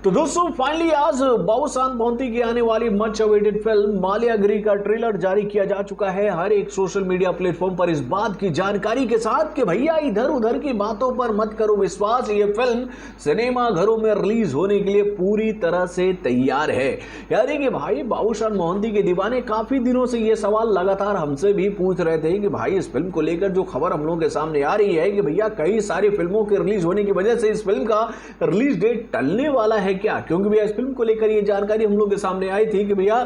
तो दोस्तों फाइनली आज बाबूशान मोहंती की आने वाली मच अवेटेड फिल्म मालियागिरी का ट्रेलर जारी किया जा चुका है हर एक सोशल मीडिया प्लेटफॉर्म पर इस बात की जानकारी के साथ कि भैया इधर उधर की बातों पर मत करो विश्वास, ये फिल्म सिनेमा घरों में रिलीज होने के लिए पूरी तरह से तैयार है। यानी कि भाई बाबूशान मोहंती के दीवाने काफी दिनों से ये सवाल लगातार हमसे भी पूछ रहे थे कि भाई इस फिल्म को लेकर जो खबर हम लोगों के सामने आ रही है कि भैया कई सारी फिल्मों के रिलीज होने की वजह से इस फिल्म का रिलीज डेट टलने वाला है क्या, क्योंकि भैया इस फिल्म को लेकर ये जानकारी हम लोग के सामने आई थी कि भैया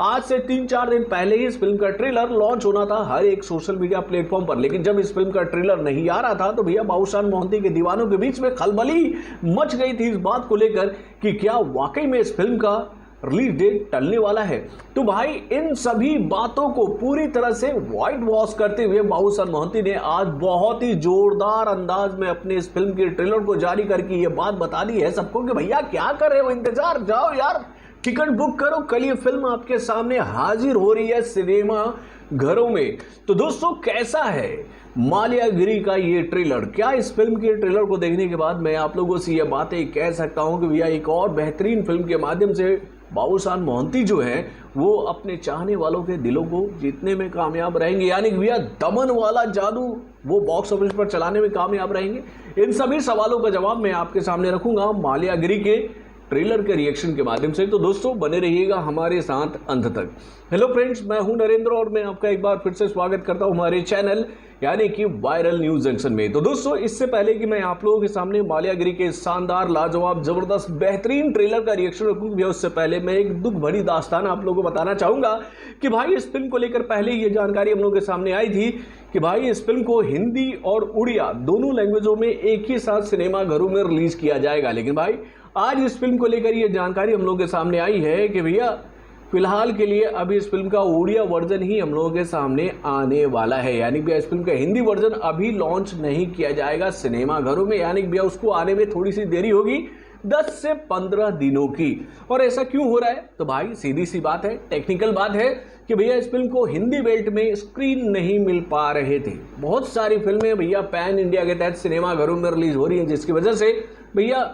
आज से 3-4 दिन पहले ही इस फिल्म का ट्रेलर लॉन्च होना था हर एक सोशल मीडिया प्लेटफॉर्म पर। लेकिन जब इस फिल्म का ट्रेलर नहीं आ रहा था तो भैया बाबूशान मोहंती के दीवानों के बीच में खलबली मच गई थी इस बात को लेकर कि क्या वाकई में इस फिल्म का रिलीज डेट टलने वाला है। तो भाई इन सभी बातों को पूरी तरह से व्हाइट वॉश करते हुए बाबूशान मोहंती ने आज बहुत ही जोरदार अंदाज में अपने इस फिल्म के ट्रेलर को जारी करके ये बात बता दी है सबको कि भैया क्या कर रहे हो, इंतजार जाओ यार, टिकट बुक करो, कल ये फिल्म आपके सामने हाजिर हो रही है सिनेमा घरों में। तो दोस्तों कैसा है मालियागिरी का ये ट्रेलर, क्या इस फिल्म के ट्रेलर को देखने के बाद मैं आप लोगों से ये बातें कह सकता हूं कि भैया एक और बेहतरीन फिल्म के माध्यम से बाबूशान मोहंती जो है वो अपने चाहने वालों के दिलों को जीतने में कामयाब रहेंगे। यानी कि भैया दमन वाला जादू वो बॉक्स ऑफिस पर चलाने में कामयाब रहेंगे। इन सभी सवालों का जवाब मैं आपके सामने रखूंगा मालियागिरी के ट्रेलर के रिएक्शन के माध्यम से। तो दोस्तों बने रहिएगा हमारे साथ अंत तक। हेलो फ्रेंड्स, मैं हूं नरेंद्र और मैं आपका एक बार फिर से स्वागत करता हूं हमारे चैनल यानी कि वायरल न्यूज जंक्शन में। तो दोस्तों इससे पहले कि मैं आप लोगों के सामने मालियागिरी के शानदार लाजवाब जबरदस्त बेहतरीन ट्रेलर का रिएक्शन रखूंगा, उससे पहले मैं एक दुख भरी दास्तान आप लोगों को बताना चाहूंगा कि भाई इस फिल्म को लेकर पहले ये जानकारी हम लोगों के सामने आई थी कि भाई इस फिल्म को हिंदी और उड़िया दोनों लैंग्वेजों में एक ही साथ सिनेमा घरों में रिलीज किया जाएगा। लेकिन भाई आज इस फिल्म को लेकर ये जानकारी हम लोगों के सामने आई है कि भैया फिलहाल के लिए अभी इस फिल्म का उड़िया वर्जन ही हम लोगों के सामने आने वाला है। यानी भैया इस फिल्म का हिंदी वर्जन अभी लॉन्च नहीं किया जाएगा सिनेमा घरों में, यानी भैया उसको आने में थोड़ी सी देरी होगी 10 से 15 दिनों की। और ऐसा क्यों हो रहा है तो भाई सीधी सी बात है, टेक्निकल बात है कि भैया इस फिल्म को हिंदी बेल्ट में स्क्रीन नहीं मिल पा रहे थे। बहुत सारी फिल्में भैया पैन इंडिया के तहत सिनेमा घरों में रिलीज हो रही हैं, जिसकी वजह से भैया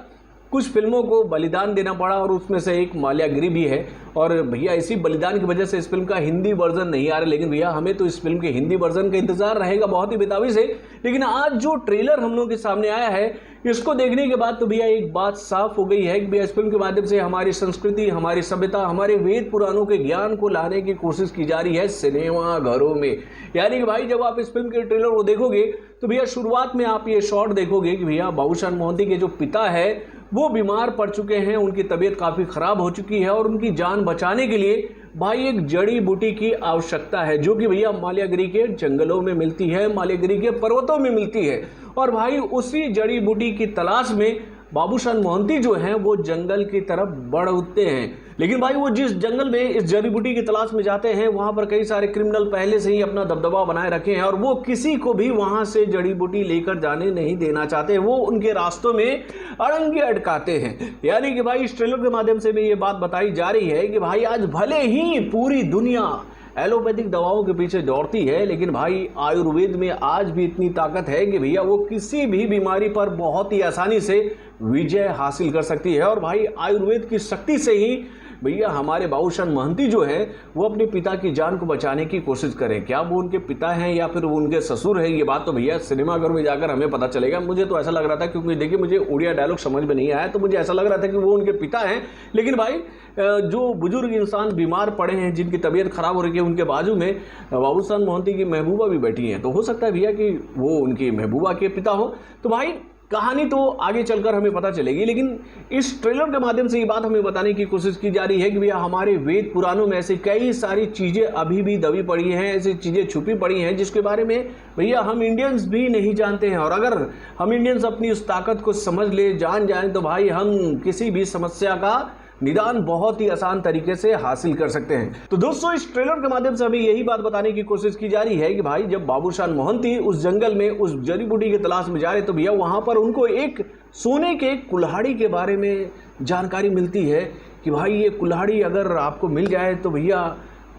कुछ फिल्मों को बलिदान देना पड़ा और उसमें से एक मालियागिरी भी है। और भैया इसी बलिदान की वजह से इस फिल्म का हिंदी वर्जन नहीं आ रहा। लेकिन भैया हमें तो इस फिल्म के हिंदी वर्जन का इंतजार रहेगा बहुत ही बेताबी से। लेकिन आज जो ट्रेलर हम लोगों के सामने आया है इसको देखने के बाद तो भैया एक बात साफ हो गई है कि भैया इस फिल्म के माध्यम से हमारी संस्कृति, हमारी सभ्यता, हमारे वेद पुराणों के ज्ञान को लाने की कोशिश की जा रही है सिनेमा घरों में। यानी कि भाई जब आप इस फिल्म के ट्रेलर को देखोगे तो भैया शुरुआत में आप ये शॉट देखोगे कि भैया बाबूशान मोहंती के जो पिता है वो बीमार पड़ चुके हैं, उनकी तबीयत काफी खराब हो चुकी है और उनकी जान बचाने के लिए भाई एक जड़ी बूटी की आवश्यकता है जो कि भैया मालियागिरी के जंगलों में मिलती है, मालियागिरी के पर्वतों में मिलती है। और भाई उसी जड़ी बूटी की तलाश में बाबूशान मोहंती जो हैं वो जंगल की तरफ बढ़ उठते हैं। लेकिन भाई वो जिस जंगल में इस जड़ी बूटी की तलाश में जाते हैं वहां पर कई सारे क्रिमिनल पहले से ही अपना दबदबा बनाए रखे हैं और वो किसी को भी वहां से जड़ी बूटी लेकर जाने नहीं देना चाहते, वो उनके रास्तों में अड़ंगे अटकाते हैं। यानी कि भाई इस ट्रेलर के माध्यम से भी ये बात बताई जा रही है कि भाई आज भले ही पूरी दुनिया एलोपैथिक दवाओं के पीछे दौड़ती है, लेकिन भाई आयुर्वेद में आज भी इतनी ताकत है कि भैया वो किसी भी बीमारी पर बहुत ही आसानी से विजय हासिल कर सकती है। और भाई आयुर्वेद की शक्ति से ही भैया हमारे बाबूशान मोहंती जो है वो अपने पिता की जान को बचाने की कोशिश करें। क्या वो उनके पिता हैं या फिर वो उनके ससुर हैं, ये बात तो भैया सिनेमाघर में जाकर हमें पता चलेगा। मुझे तो ऐसा लग रहा था, क्योंकि देखिए मुझे उड़िया डायलॉग समझ में नहीं आया तो मुझे ऐसा लग रहा था कि वो उनके पिता हैं। लेकिन भाई जो बुजुर्ग इंसान बीमार पड़े हैं, जिनकी तबीयत खराब हो रही है, उनके बाजू में बाबूशान मोहंती की महबूबा भी बैठी हैं, तो हो सकता है भैया कि वो उनकी महबूबा के पिता हो। तो भाई कहानी तो आगे चलकर हमें पता चलेगी, लेकिन इस ट्रेलर के माध्यम से ये बात हमें बताने की कोशिश की जा रही है कि भैया हमारे वेद पुराणों में ऐसी कई सारी चीजें अभी भी दबी पड़ी हैं, ऐसी चीजें छुपी पड़ी हैं जिसके बारे में भैया हम इंडियंस भी नहीं जानते हैं। और अगर हम इंडियंस अपनी उस ताकत को समझ ले, जान जाएं तो भाई हम किसी भी समस्या का निदान बहुत ही आसान तरीके से हासिल कर सकते हैं। तो दोस्तों इस ट्रेलर के माध्यम से हमें यही बात बताने की कोशिश की जा रही है कि भाई जब बाबूशान मोहंती उस जंगल में उस जड़ी बूटी की तलाश में जा रहे तो भैया वहां पर उनको एक सोने के कुल्हाड़ी के बारे में जानकारी मिलती है कि भाई ये कुल्हाड़ी अगर आपको मिल जाए तो भैया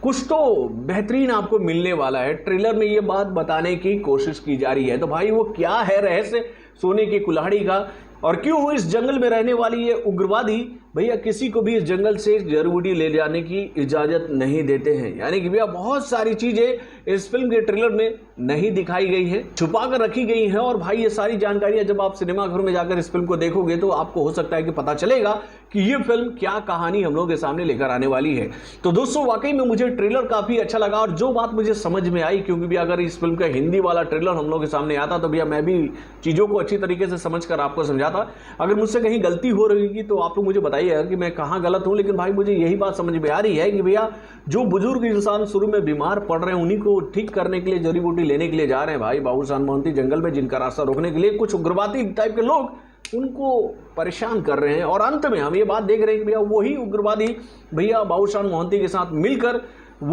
कुछ तो बेहतरीन आपको मिलने वाला है। ट्रेलर में ये बात बताने की कोशिश की जा रही है। तो भाई वो क्या है रहस्य सोने की कुल्हाड़ी का, और क्यों इस जंगल में रहने वाली ये उग्रवादी भैया किसी को भी इस जंगल से जड़ी बूटी ले जाने की इजाजत नहीं देते हैं। यानी कि भैया बहुत सारी चीजें इस फिल्म के ट्रेलर में नहीं दिखाई गई है, छुपा कर रखी गई हैं। और भाई ये सारी जानकारियां जब आप सिनेमाघर में जाकर इस फिल्म को देखोगे तो आपको हो सकता है कि पता चलेगा कि ये फिल्म क्या कहानी हम लोग के सामने लेकर आने वाली है। तो दोस्तों वाकई में मुझे ट्रेलर काफी अच्छा लगा और जो बात मुझे समझ में आई, क्योंकि भी अगर इस फिल्म का हिंदी वाला ट्रेलर हम लोग के सामने आता तो भैया मैं भी चीजों को अच्छी तरीके से समझकर आपको समझाता। अगर मुझसे कहीं गलती हो रही है तो आप लोग मुझे बताइएगा कि मैं कहां गलत हूं। लेकिन भाई मुझे यही बात समझ में आ रही है कि भैया जो बुजुर्ग इंसान शुरू में बीमार पड़ रहे हैं उन्हीं को ठीक करने के लिए जड़ी बूटी लेने के लिए जा रहे हैं भाई बाबूसान मोहंती जंगल में, जिनका रास्ता रोकने के लिए कुछ उग्रवादी टाइप के लोग उनको परेशान कर रहे हैं। और अंत में हम ये बात देख रहे हैं कि भैया वही उग्रवादी भैया बाबूसान मोहंती के साथ मिलकर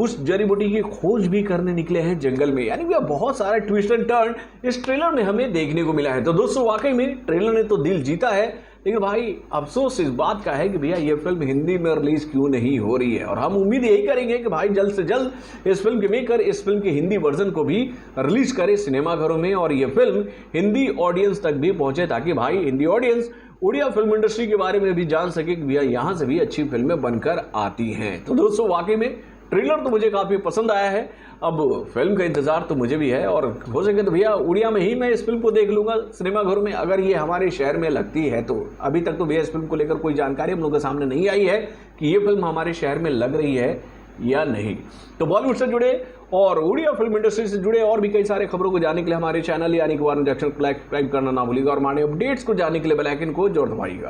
उस जड़ी बूटी की खोज भी करने निकले हैं जंगल में। यानी भैया बहुत सारा ट्विस्ट एंड टर्न इस ट्रेलर में हमें देखने को मिला है। तो दोस्तों वाकई में ट्रेलर ने तो दिल जीता है, लेकिन भाई अफसोस इस बात का है कि भैया ये फिल्म हिंदी में रिलीज क्यों नहीं हो रही है। और हम उम्मीद यही करेंगे कि भाई जल्द से जल्द इस फिल्म के मेकर इस फिल्म के हिंदी वर्जन को भी रिलीज करे सिनेमाघरों में और ये फिल्म हिंदी ऑडियंस तक भी पहुंचे, ताकि भाई Hindi audience Odia film industry के बारे में भी जान सके कि भैया यहां से भी अच्छी फिल्में बनकर आती हैं। तो दोस्तों वाकई में ट्रेलर तो मुझे काफी पसंद आया है। अब फिल्म का इंतजार तो मुझे भी है और हो सके तो भैया उड़िया में ही मैं इस फिल्म को देख लूंगा सिनेमाघरों में, अगर ये हमारे शहर में लगती है तो। अभी तक तो भैया इस फिल्म को लेकर कोई जानकारी हम लोगों के सामने नहीं आई है कि ये फिल्म हमारे शहर में लग रही है या नहीं। तो बॉलीवुड से जुड़े और उड़िया फिल्म इंडस्ट्री से जुड़े और भी कई सारे खबरों को जानने के लिए हमारे चैनल यानी कि वारन जंक्शन को सब्सक्राइब करना ना भूलिएगा और हमारे अपडेट्स को जानने के लिए बेल आइकन को जोर दबाइएगा।